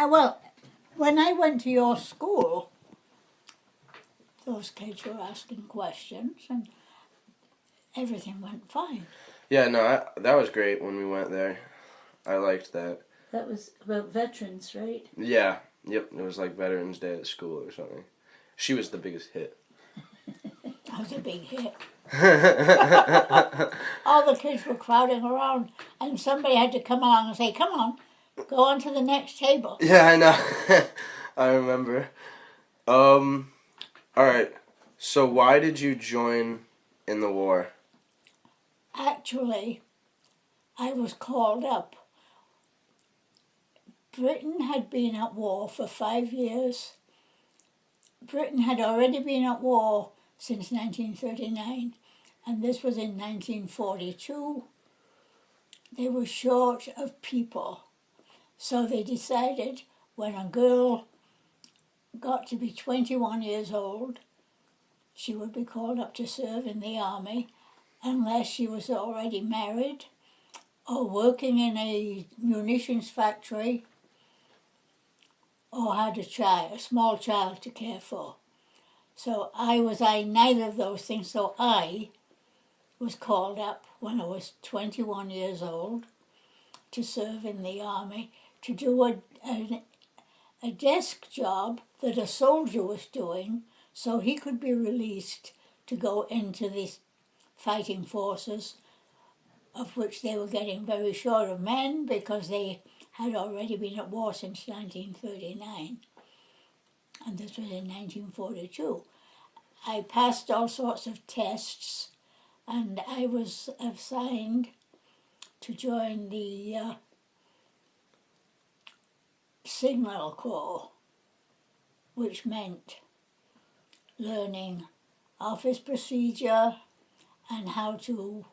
Well, when I went to your school, those kids were asking questions and everything went fine. Yeah, no, that was great when we went there. I liked that. That was about veterans, right? Yeah, yep, it was like Veterans Day at school or something. She was the biggest hit. That was a big hit. All the kids were crowding around, and somebody had to come along and say, "Come on, go on to the next table." Yeah, I know. I remember. All right. So why did you join in the war? Actually, I was called up. Britain had been at war for 5 years. Britain had already been at war since 1939, and this was in 1942. They were short of people, so they decided when a girl got to be 21 years old, she would be called up to serve in the army unless she was already married or working in a munitions factory or had a small child to care for. So I neither of those things, so I was called up when I was 21 years old to serve in the army, to do a desk job that a soldier was doing so he could be released to go into the fighting forces, of which they were getting very short of men because they had already been at war since 1939. And this was in 1942. I passed all sorts of tests, and I was assigned to join the Signal Corps, which meant learning office procedure and how to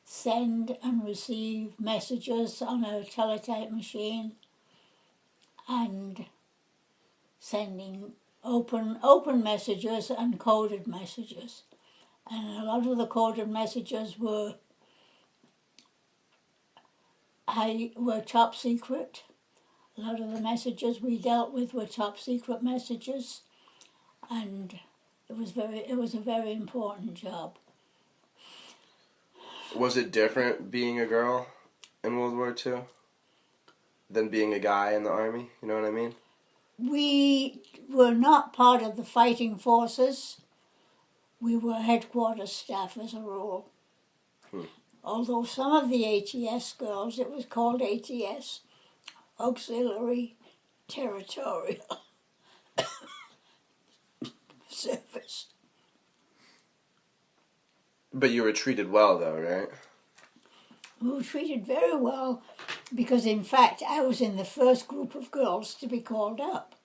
send and receive messages on a teletype machine and sending open messages and coded messages. And a lot of the coded messages were top secret. A lot of the messages we dealt with were top secret messages, and it was a very important job. Was it different being a girl in World War II than being a guy in the army? You know what I mean? We were not part of the fighting forces. We were headquarters staff as a rule. Although some of the ATS girls, it was called ATS, Auxiliary Territorial Service. But you were treated well, though, right? We were treated very well because, in fact, I was in the first group of girls to be called up.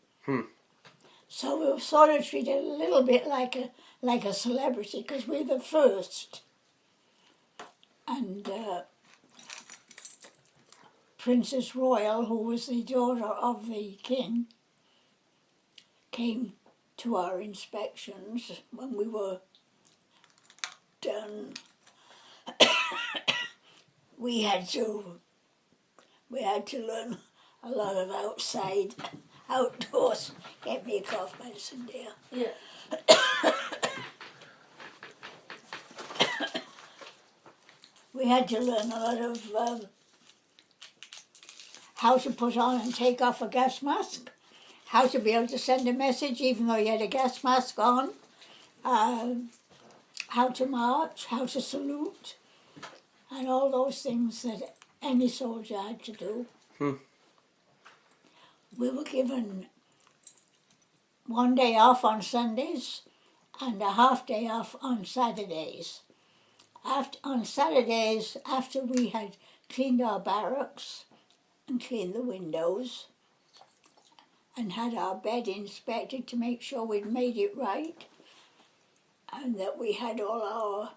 So we were sort of treated a little bit like a celebrity because we were the first. And Princess Royal, who was the daughter of the king, came to our inspections when we were done. we had to learn a lot of outdoors. Get me a cough medicine, dear. Yeah. We had to learn a lot of how to put on and take off a gas mask, how to be able to send a message even though you had a gas mask on, how to march, how to salute, and all those things that any soldier had to do. We were given 1 day off on Sundays and a half day off on Saturdays. On Saturdays, after we had cleaned our barracks and cleaned the windows and had our bed inspected to make sure we'd made it right and that we had all our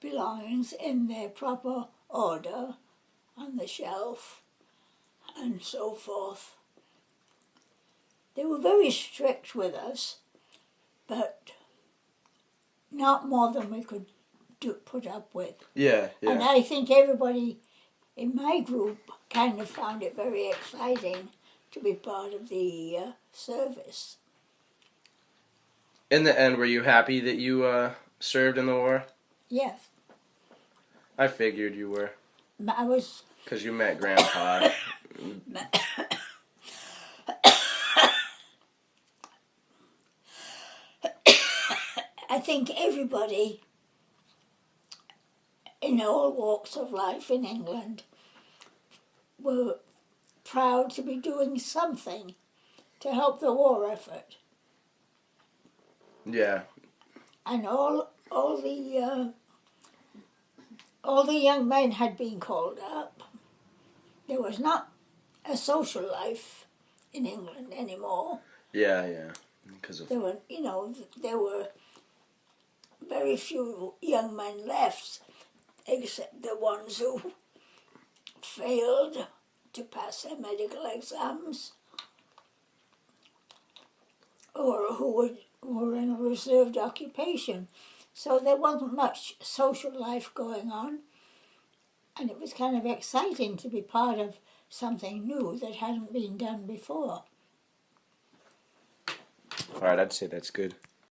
belongings in their proper order on the shelf and so forth. They were very strict with us, but not more than we could put up with. Yeah. And I think everybody in my group kind of found it very exciting to be part of the service. In the end, were you happy that you served in the war? Yes, I figured you were, I was. because you met Grandpa. I think everybody in all walks of life in England were proud to be doing something to help the war effort. Yeah, And all the young men had been called up. There was not a social life in England anymore. yeah. Because of There were, there were very few young men left, except the ones who failed to pass their medical exams, or who were in a reserved occupation. So there wasn't much social life going on, and it was kind of exciting to be part of something new that hadn't been done before. All right, I'd say that's good.